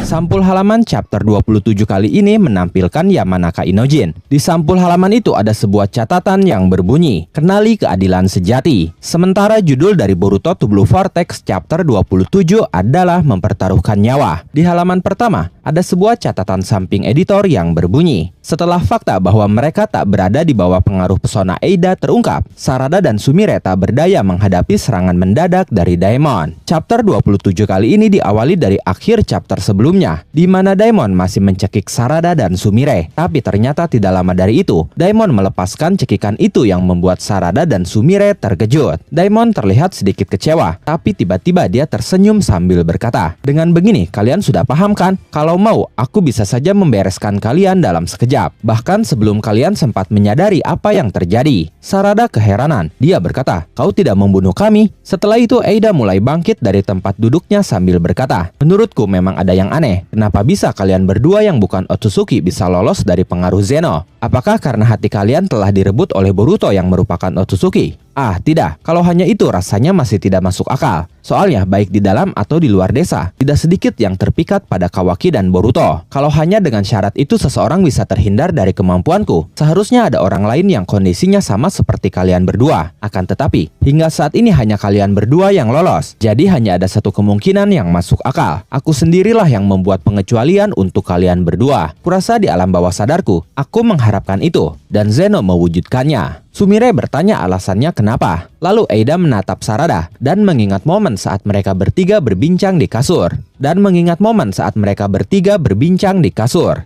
Sampul halaman chapter 27 kali ini menampilkan Yamanaka Inojin. Di sampul halaman itu ada sebuah catatan yang berbunyi, "Kenali keadilan sejati." Sementara judul dari Boruto to Blue Vortex chapter 27 adalah mempertaruhkan nyawa. Di halaman pertama, ada sebuah catatan samping editor yang berbunyi, "Setelah fakta bahwa mereka tak berada di bawah pengaruh pesona Eida terungkap, Sarada dan Sumire tak berdaya menghadapi serangan mendadak dari Daemon." Chapter 27 kali ini diawali dari akhir chapter sebelumnya, di mana Daemon masih mencekik Sarada dan Sumire. Tapi ternyata tidak lama dari itu, Daemon melepaskan cekikan itu yang membuat Sarada dan Sumire terkejut. Daemon terlihat sedikit kecewa, tapi tiba-tiba dia tersenyum sambil berkata, "Dengan begini, kalian sudah paham kan? Kalau mau, aku bisa saja membereskan kalian dalam sekejap. Bahkan sebelum kalian sempat menyadari apa yang terjadi." Sarada keheranan. Dia berkata, "Kau tidak membunuh kami." Setelah itu, Eida mulai bangkit dari tempat duduknya sambil berkata, "Menurutku memang ada yang aneh. Kenapa bisa kalian berdua yang bukan Otsutsuki bisa lolos dari pengaruh Zeno? Apakah karena hati kalian telah direbut oleh Boruto yang merupakan Otsutsuki? Ah, tidak. Kalau hanya itu rasanya masih tidak masuk akal. Soalnya baik di dalam atau di luar desa, tidak sedikit yang terpikat pada Kawaki dan Boruto. Kalau hanya dengan syarat itu seseorang bisa terhindar dari kemampuanku, seharusnya ada orang lain yang kondisinya sama seperti kalian berdua. Akan tetapi, hingga saat ini hanya kalian berdua yang lolos. Jadi hanya ada satu kemungkinan yang masuk akal. Aku sendirilah yang membuat pengecualian untuk kalian berdua. Kurasa di alam bawah sadarku, aku mengharapkan itu, dan Zeno mewujudkannya." Sumire bertanya alasannya kenapa. Lalu Eida menatap Sarada dan mengingat momen saat mereka bertiga berbincang di kasur.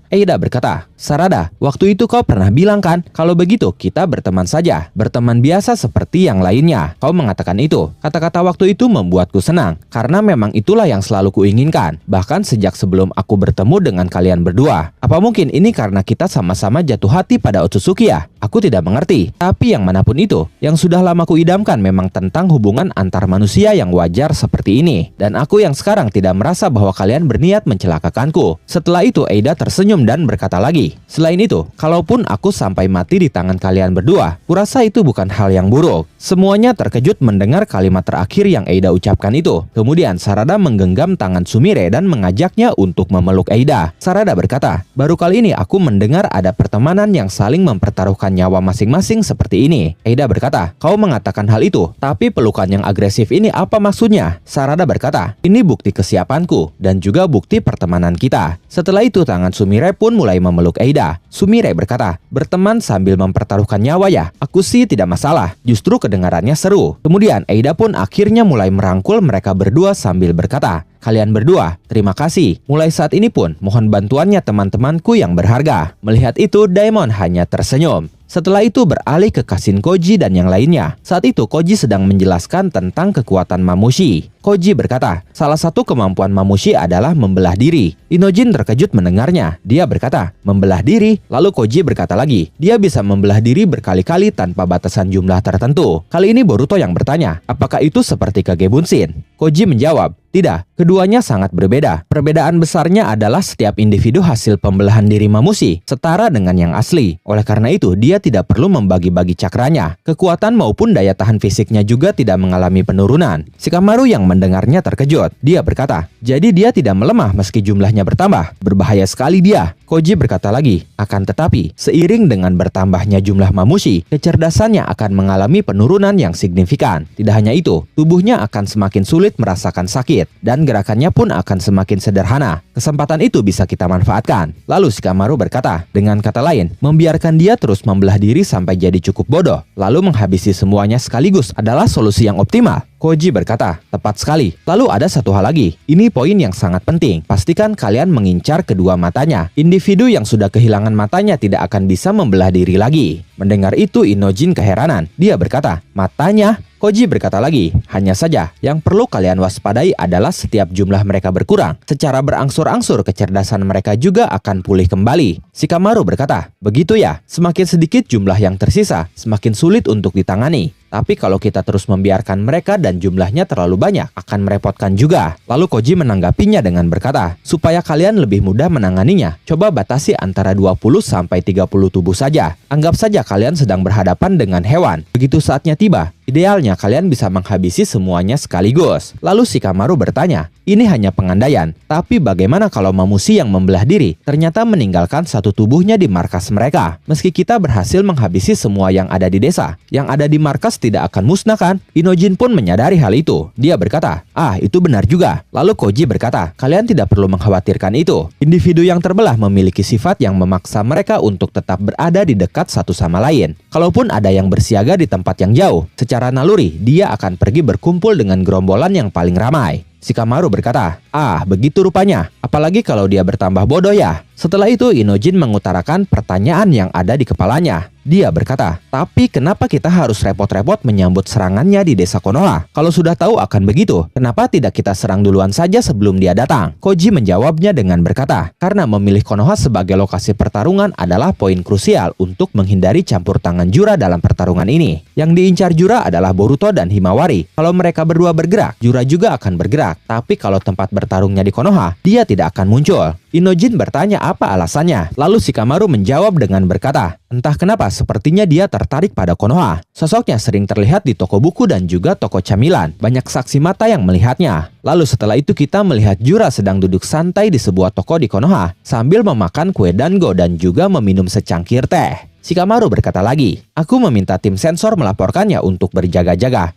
Eida berkata, "Sarada, waktu itu kau pernah bilang kan, kalau begitu kita berteman saja, berteman biasa seperti yang lainnya. Kau mengatakan itu. Kata-kata waktu itu membuatku senang, karena memang itulah yang selalu kuinginkan, bahkan sejak sebelum aku bertemu dengan kalian berdua. Apa mungkin ini karena kita sama-sama jatuh hati pada Otsutsuki ya? Aku tidak mengerti. Tapi yang manapun itu, yang sudah lama kuidamkan memang tentang hubungan antar manusia yang wajar seperti ini. Dan aku yang sekarang tidak merasa bahwa kalian berniat mencelakakanku." Setelah itu Eida tersenyum dan berkata lagi, "Selain itu, kalaupun aku sampai mati di tangan kalian berdua, kurasa itu bukan hal yang buruk." Semuanya terkejut mendengar kalimat terakhir yang Eida ucapkan itu. Kemudian Sarada menggenggam tangan Sumire dan mengajaknya untuk memeluk Eida. Sarada berkata, "Baru kali ini aku mendengar ada pertemanan yang saling mempertaruhkan nyawa masing-masing seperti ini." Eida berkata, "Kau mengatakan hal itu, tapi pelukan yang agresif ini apa maksudnya?" Sarada berkata, "Ini bukti kesiapanku dan juga bukti pertemanan kita." Setelah itu tangan Sumire pun mulai memeluk Eida. Sumire berkata, "Berteman sambil mempertaruhkan nyawa ya? Aku sih tidak masalah, justru kedengarannya seru." Kemudian Eida pun akhirnya mulai merangkul mereka berdua sambil berkata, "Kalian berdua, terima kasih. Mulai saat ini pun mohon bantuannya teman-temanku yang berharga." Melihat itu, Daemon hanya tersenyum. Setelah itu beralih ke Kashin Koji dan yang lainnya. Saat itu Koji sedang menjelaskan tentang kekuatan Mamushi. Koji berkata, salah satu kemampuan Mamushi adalah membelah diri. Inojin terkejut mendengarnya. Dia berkata, "Membelah diri?" Lalu Koji berkata lagi, dia bisa membelah diri berkali-kali tanpa batasan jumlah tertentu. Kali ini Boruto yang bertanya, apakah itu seperti Kage Bunshin? Koji menjawab, "Tidak, keduanya sangat berbeda. Perbedaan besarnya adalah setiap individu hasil pembelahan diri Mamushi setara dengan yang asli. Oleh karena itu, dia tidak perlu membagi-bagi cakranya. Kekuatan maupun daya tahan fisiknya juga tidak mengalami penurunan." Shikamaru yang mendengarnya terkejut. Dia berkata, "Jadi dia tidak melemah meski jumlahnya bertambah. Berbahaya sekali dia." Koji berkata lagi, "Akan tetapi, seiring dengan bertambahnya jumlah Mamushi, kecerdasannya akan mengalami penurunan yang signifikan. Tidak hanya itu, tubuhnya akan semakin sulit merasakan sakit, dan gerakannya pun akan semakin sederhana. Kesempatan itu bisa kita manfaatkan." Lalu Shikamaru berkata, "Dengan kata lain, membiarkan dia terus membelah diri sampai jadi cukup bodoh, lalu menghabisi semuanya sekaligus adalah solusi yang optimal." Koji berkata, "Tepat sekali. Lalu ada satu hal lagi. Ini poin yang sangat penting. Pastikan kalian mengincar kedua matanya. Individu yang sudah kehilangan matanya tidak akan bisa membelah diri lagi." Mendengar itu Inojin keheranan. Dia berkata, "Matanya?" Koji berkata lagi, "Hanya saja, yang perlu kalian waspadai adalah setiap jumlah mereka berkurang, secara berangsur-angsur kecerdasan mereka juga akan pulih kembali." Shikamaru berkata, "Begitu ya, semakin sedikit jumlah yang tersisa, semakin sulit untuk ditangani. Tapi kalau kita terus membiarkan mereka dan jumlahnya terlalu banyak, akan merepotkan juga." Lalu Koji menanggapinya dengan berkata, "Supaya kalian lebih mudah menanganinya, coba batasi antara 20 sampai 30 tubuh saja. Anggap saja kalian sedang berhadapan dengan hewan. Begitu saatnya tiba, Idealnya kalian bisa menghabisi semuanya sekaligus. Lalu Shikamaru bertanya, ini hanya pengandaian, tapi bagaimana kalau mamushi yang membelah diri ternyata meninggalkan satu tubuhnya di markas mereka? Meski kita berhasil menghabisi semua yang ada di desa, yang ada di markas tidak akan musnah kan? Inojin pun menyadari hal itu. Dia berkata, itu benar juga. Lalu Koji berkata, kalian tidak perlu mengkhawatirkan itu. Individu yang terbelah memiliki sifat yang memaksa mereka untuk tetap berada di dekat satu sama lain. Kalaupun ada yang bersiaga di tempat yang jauh, secara naluri dia akan pergi berkumpul dengan gerombolan yang paling ramai. Shikamaru berkata, begitu rupanya. Apalagi kalau dia bertambah bodoh ya. Setelah itu Inojin mengutarakan pertanyaan yang ada di kepalanya. Dia berkata, tapi kenapa kita harus repot-repot menyambut serangannya di desa Konoha? Kalau sudah tahu akan begitu, kenapa tidak kita serang duluan saja sebelum dia datang? Koji menjawabnya dengan berkata, karena memilih Konoha sebagai lokasi pertarungan adalah poin krusial untuk menghindari campur tangan Jura dalam pertarungan ini. Yang diincar Jura adalah Boruto dan Himawari. Kalau mereka berdua bergerak, Jura juga akan bergerak. Tapi kalau tempat bertarungnya di Konoha, dia tidak akan muncul. Inojin bertanya apa alasannya. Lalu Shikamaru menjawab dengan berkata, entah kenapa sepertinya dia tertarik pada Konoha. Sosoknya sering terlihat di toko buku dan juga toko camilan. Banyak saksi mata yang melihatnya. Lalu setelah itu kita melihat Jura sedang duduk santai di sebuah toko di Konoha sambil memakan kue dango dan juga meminum secangkir teh. Shikamaru berkata lagi, aku meminta tim sensor melaporkannya untuk berjaga-jaga.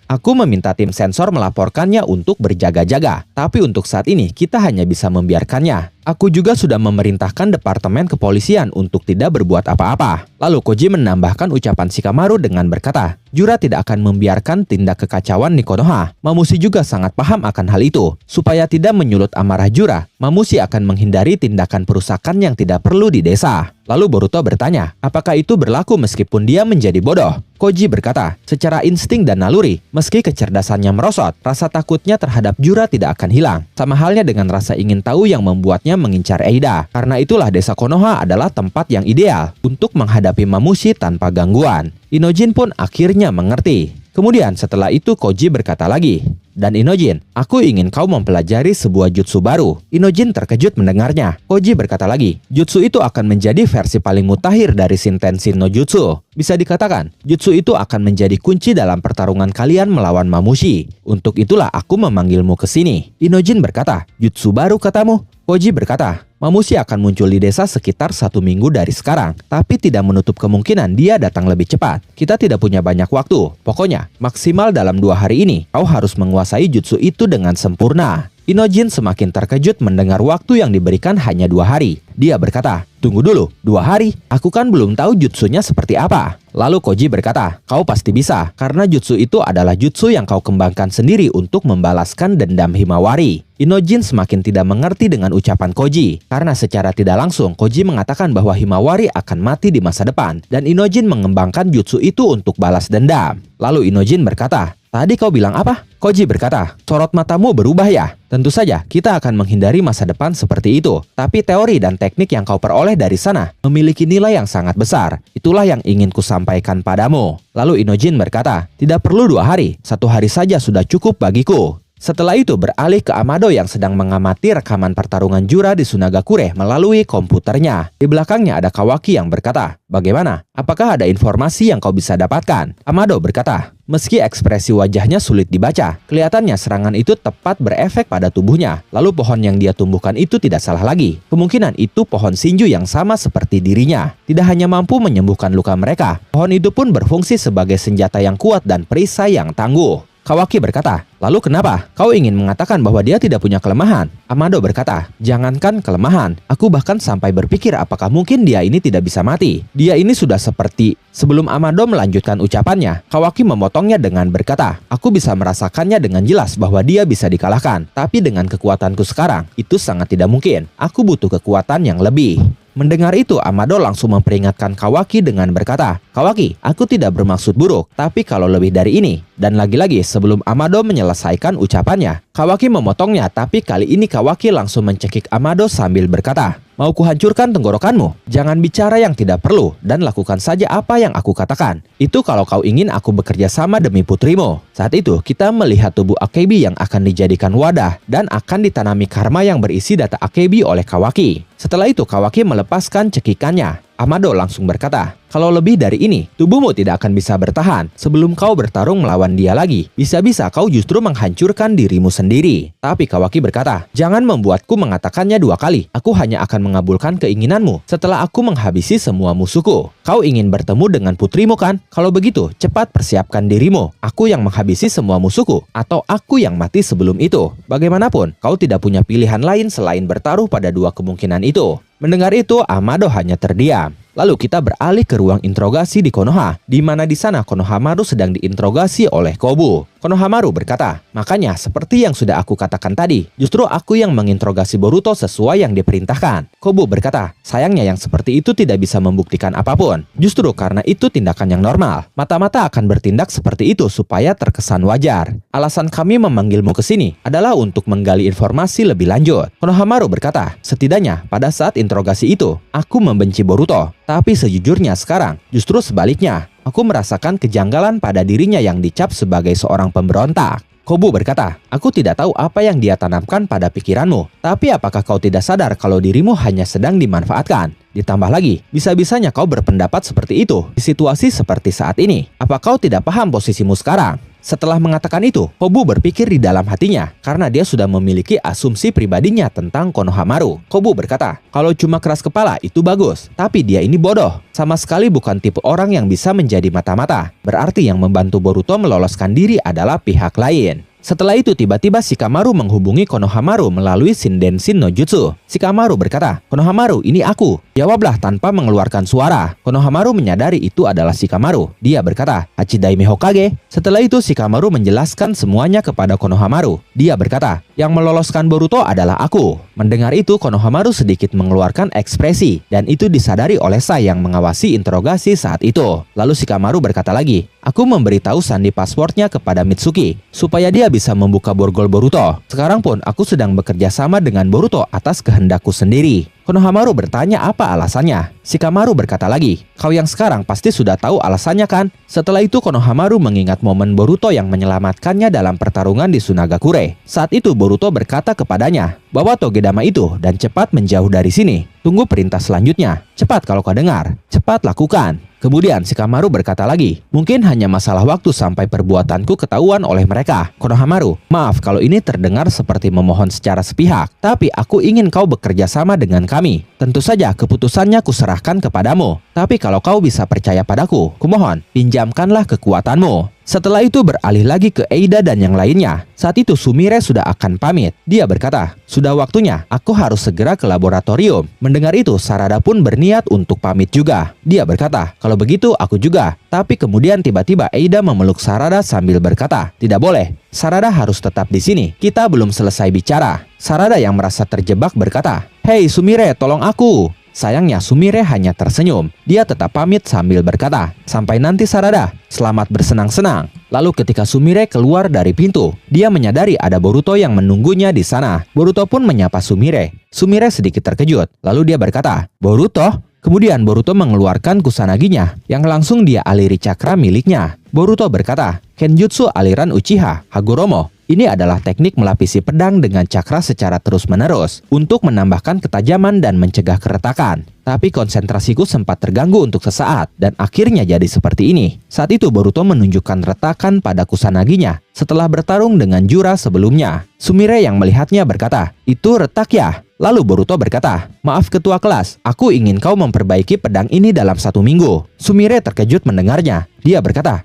Tapi untuk saat ini kita hanya bisa membiarkannya. Aku juga sudah memerintahkan departemen kepolisian untuk tidak berbuat apa-apa. Lalu Koji menambahkan ucapan Shikamaru dengan berkata, Jura tidak akan membiarkan tindak kekacauan di Konoha. Mamushi juga sangat paham akan hal itu. Supaya tidak menyulut amarah Jura, Mamushi akan menghindari tindakan perusakan yang tidak perlu di desa. Lalu Boruto bertanya, apakah itu berlaku meskipun dia menjadi bodoh? Koji berkata, secara insting dan naluri, meski kecerdasannya merosot, rasa takutnya terhadap Jura tidak akan hilang. Sama halnya dengan rasa ingin tahu yang membuatnya mengincar Eida. Karena itulah desa Konoha adalah tempat yang ideal untuk menghadapi Mamushi tanpa gangguan. Inojin pun akhirnya mengerti. Kemudian setelah itu Koji berkata lagi, dan Inojin, aku ingin kau mempelajari sebuah jutsu baru. Inojin terkejut mendengarnya. Koji berkata lagi, jutsu itu akan menjadi versi paling mutakhir dari Shintenshi no Jutsu. Bisa dikatakan, jutsu itu akan menjadi kunci dalam pertarungan kalian melawan Mamushi. Untuk itulah aku memanggilmu ke sini. Inojin berkata, jutsu baru katamu? Koji berkata, Mamushi akan muncul di desa sekitar 1 minggu dari sekarang, tapi tidak menutup kemungkinan dia datang lebih cepat. Kita tidak punya banyak waktu. Pokoknya, maksimal dalam 2 hari ini, kau harus menguasai jutsu itu dengan sempurna. Inojin semakin terkejut mendengar waktu yang diberikan hanya 2 hari. Dia berkata, tunggu dulu, 2 hari? Aku kan belum tahu jutsunya seperti apa. Lalu Koji berkata, kau pasti bisa, karena jutsu itu adalah jutsu yang kau kembangkan sendiri untuk membalaskan dendam Himawari. Inojin semakin tidak mengerti dengan ucapan Koji, karena secara tidak langsung Koji mengatakan bahwa Himawari akan mati di masa depan, dan Inojin mengembangkan jutsu itu untuk balas dendam. Lalu Inojin berkata, tadi kau bilang apa? Koji berkata, sorot matamu berubah ya? Tentu saja, kita akan menghindari masa depan seperti itu. Tapi teori dan teknik yang kau peroleh dari sana memiliki nilai yang sangat besar. Itulah yang ingin kusampaikan padamu. Lalu Inojin berkata, tidak perlu 2 hari. 1 hari saja sudah cukup bagiku. Setelah itu beralih ke Amado yang sedang mengamati rekaman pertarungan Jura di Sunagakure melalui komputernya. Di belakangnya ada Kawaki yang berkata, bagaimana? Apakah ada informasi yang kau bisa dapatkan? Amado berkata, meski ekspresi wajahnya sulit dibaca, kelihatannya serangan itu tepat berefek pada tubuhnya. Lalu pohon yang dia tumbuhkan itu tidak salah lagi. Kemungkinan itu pohon Shinju yang sama seperti dirinya. Tidak hanya mampu menyembuhkan luka mereka, pohon itu pun berfungsi sebagai senjata yang kuat dan perisai yang tangguh. Kawaki berkata, lalu kenapa? Kau ingin mengatakan bahwa dia tidak punya kelemahan? Amado berkata, jangankan kelemahan, aku bahkan sampai berpikir apakah mungkin dia ini tidak bisa mati. Dia ini sudah seperti... Sebelum Amado melanjutkan ucapannya, Kawaki memotongnya dengan berkata, aku bisa merasakannya dengan jelas bahwa dia bisa dikalahkan. Tapi dengan kekuatanku sekarang, itu sangat tidak mungkin. Aku butuh kekuatan yang lebih. Mendengar itu, Amado langsung memperingatkan Kawaki dengan berkata, Kawaki, aku tidak bermaksud buruk, tapi kalau lebih dari ini. Dan lagi-lagi sebelum Amado menyelesaikan ucapannya, Kawaki memotongnya, tapi kali ini Kawaki langsung mencekik Amado sambil berkata, mau kuhancurkan tenggorokanmu? Jangan bicara yang tidak perlu, dan lakukan saja apa yang aku katakan. Itu kalau kau ingin aku bekerja sama demi putrimu. Saat itu, kita melihat tubuh Akebi yang akan dijadikan wadah, dan akan ditanami karma yang berisi data Akebi oleh Kawaki. Setelah itu, Kawaki melepaskan cekikannya. Amado langsung berkata, "Kalau lebih dari ini, tubuhmu tidak akan bisa bertahan sebelum kau bertarung melawan dia lagi. Bisa-bisa kau justru menghancurkan dirimu sendiri." Tapi Kawaki berkata, "Jangan membuatku mengatakannya 2 kali. Aku hanya akan mengabulkan keinginanmu setelah aku menghabisi semua musuhku. Kau ingin bertemu dengan putrimu kan? Kalau begitu, cepat persiapkan dirimu. Aku yang menghabisi semua musuhku, atau aku yang mati sebelum itu. Bagaimanapun, kau tidak punya pilihan lain selain bertaruh pada 2 kemungkinan itu." Mendengar itu, Amado hanya terdiam. Lalu kita beralih ke ruang interogasi di Konoha, di mana di sana Konohamaru sedang diinterogasi oleh Kobu. Konohamaru berkata, "Makanya seperti yang sudah aku katakan tadi, justru aku yang menginterogasi Boruto sesuai yang diperintahkan." Kobu berkata, "Sayangnya yang seperti itu tidak bisa membuktikan apapun. Justru karena itu tindakan yang normal. Mata-mata akan bertindak seperti itu supaya terkesan wajar. Alasan kami memanggilmu ke sini adalah untuk menggali informasi lebih lanjut." Konohamaru berkata, "Setidaknya pada saat interogasi itu, aku membenci Boruto. Tapi sejujurnya sekarang, justru sebaliknya. Aku merasakan kejanggalan pada dirinya yang dicap sebagai seorang pemberontak." Kobu berkata, "Aku tidak tahu apa yang dia tanamkan pada pikiranmu. Tapi apakah kau tidak sadar kalau dirimu hanya sedang dimanfaatkan? Ditambah lagi, bisa-bisanya kau berpendapat seperti itu di situasi seperti saat ini. Apa kau tidak paham posisimu sekarang?" Setelah mengatakan itu, Kobu berpikir di dalam hatinya karena dia sudah memiliki asumsi pribadinya tentang Konohamaru. Kobu berkata, "Kalau cuma keras kepala itu bagus, tapi dia ini bodoh. Sama sekali bukan tipe orang yang bisa menjadi mata-mata. Berarti yang membantu Boruto meloloskan diri adalah pihak lain." Setelah itu tiba-tiba Shikamaru menghubungi Konohamaru melalui Shinden-shin no Jutsu. Shikamaru berkata, "Konohamaru, ini aku." Jawablah tanpa mengeluarkan suara. Konohamaru menyadari itu adalah Shikamaru. Dia berkata, "Hachidaime Hokage." Setelah itu Shikamaru menjelaskan semuanya kepada Konohamaru. Dia berkata, "Yang meloloskan Boruto adalah aku." Mendengar itu Konohamaru sedikit mengeluarkan ekspresi, dan itu disadari oleh Sai yang mengawasi interogasi saat itu. Lalu Shikamaru berkata lagi, "Aku memberitahu sandi passwordnya kepada Mitsuki supaya dia bisa membuka borgol Boruto. Sekarang pun aku sedang bekerja sama dengan Boruto atas kehendakku sendiri." Konohamaru bertanya apa alasannya. Shikamaru berkata lagi, "Kau yang sekarang pasti sudah tahu alasannya kan?" Setelah itu Konohamaru mengingat momen Boruto yang menyelamatkannya dalam pertarungan di Sunagakure. Saat itu Boruto berkata kepadanya, "Bawa Togedama itu dan cepat menjauh dari sini. Tunggu perintah selanjutnya. Cepat kalau kau dengar. Cepat lakukan." Kemudian Shikamaru berkata lagi, "Mungkin hanya masalah waktu sampai perbuatanku ketahuan oleh mereka." Konohamaru, "Maaf kalau ini terdengar seperti memohon secara sepihak, tapi aku ingin kau bekerja sama dengan kami. Tentu saja keputusannya kuserahkan kepadamu. Tapi kalau kau bisa percaya padaku, kumohon, pinjamkanlah kekuatanmu." Setelah itu beralih lagi ke Eida dan yang lainnya. Saat itu Sumire sudah akan pamit. Dia berkata, "Sudah waktunya, aku harus segera ke laboratorium." Mendengar itu Sarada pun berniat untuk pamit juga. Dia berkata, "Kalau begitu aku juga." Tapi kemudian tiba-tiba Eida memeluk Sarada sambil berkata, "Tidak boleh. Sarada harus tetap di sini. Kita belum selesai bicara." Sarada yang merasa terjebak berkata, "Hei Sumire, tolong aku." Sayangnya Sumire hanya tersenyum. Dia tetap pamit sambil berkata, "Sampai nanti Sarada, selamat bersenang-senang." Lalu ketika Sumire keluar dari pintu, dia menyadari ada Boruto yang menunggunya di sana. Boruto pun menyapa Sumire. Sumire sedikit terkejut. Lalu dia berkata, "Boruto?" Kemudian Boruto mengeluarkan Kusanaginya yang langsung dia aliri cakra miliknya. Boruto berkata, "Kenjutsu aliran Uchiha, Hagoromo. Ini adalah teknik melapisi pedang dengan cakra secara terus-menerus untuk menambahkan ketajaman dan mencegah keretakan. Tapi konsentrasiku sempat terganggu untuk sesaat dan akhirnya jadi seperti ini." Saat itu Boruto menunjukkan retakan pada Kusanaginya setelah bertarung dengan Jura sebelumnya. Sumire yang melihatnya berkata, "Itu retak ya?" Lalu Boruto berkata, "Maaf ketua kelas, aku ingin kau memperbaiki pedang ini dalam 1 minggu." Sumire terkejut mendengarnya. Dia berkata,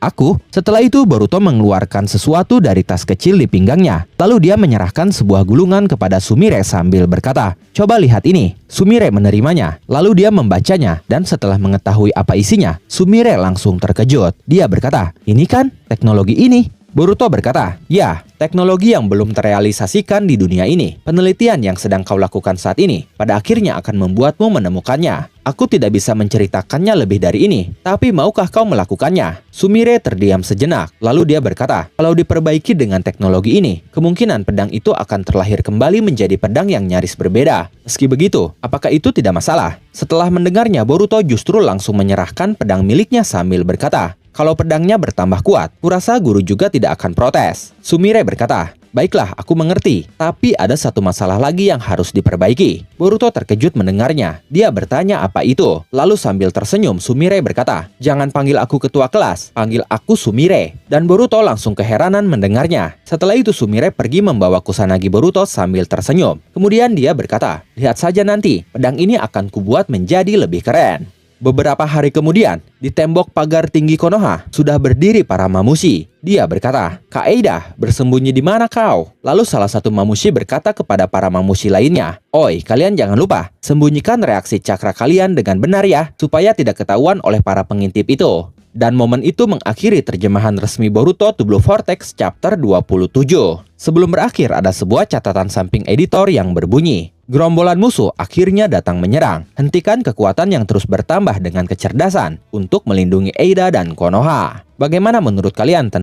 Aku?" Setelah itu Boruto mengeluarkan sesuatu dari tas kecil di pinggangnya. Lalu dia menyerahkan sebuah gulungan kepada Sumire sambil berkata, "Coba lihat ini." Sumire menerimanya. Lalu dia membacanya dan setelah mengetahui apa isinya, Sumire langsung terkejut. Dia berkata, "Ini kan teknologi ini." Boruto berkata, "Ya, teknologi yang belum terrealisasikan di dunia ini. Penelitian yang sedang kau lakukan saat ini pada akhirnya akan membuatmu menemukannya. Aku tidak bisa menceritakannya lebih dari ini, tapi maukah kau melakukannya?" Sumire terdiam sejenak, lalu dia berkata, "Kalau diperbaiki dengan teknologi ini, kemungkinan pedang itu akan terlahir kembali menjadi pedang yang nyaris berbeda. Meski begitu, apakah itu tidak masalah?" Setelah mendengarnya, Boruto justru langsung menyerahkan pedang miliknya sambil berkata, "Kalau pedangnya bertambah kuat, kurasa guru juga tidak akan protes." Sumire berkata, Baiklah, aku mengerti. Tapi ada satu masalah lagi yang harus diperbaiki. Boruto terkejut mendengarnya. Dia bertanya apa itu. Lalu sambil tersenyum, Sumire berkata, "Jangan panggil aku ketua kelas, panggil aku Sumire." Dan Boruto langsung keheranan mendengarnya. Setelah itu Sumire pergi membawa Kusanagi Boruto sambil tersenyum. Kemudian dia berkata, "Lihat saja nanti, pedang ini akan kubuat menjadi lebih keren." Beberapa hari kemudian, di tembok pagar tinggi Konoha, sudah berdiri para mamushi. Dia berkata, "Kak Eida, bersembunyi di mana kau?" Lalu salah satu mamushi berkata kepada para mamushi lainnya, "Oi, kalian jangan lupa, sembunyikan reaksi cakra kalian dengan benar ya, supaya tidak ketahuan oleh para pengintip itu." Dan momen itu mengakhiri terjemahan resmi Boruto to Blue Vortex chapter 27. Sebelum berakhir ada sebuah catatan samping editor yang berbunyi, "Gerombolan musuh akhirnya datang menyerang. Hentikan kekuatan yang terus bertambah dengan kecerdasan untuk melindungi Eida dan Konoha." Bagaimana menurut kalian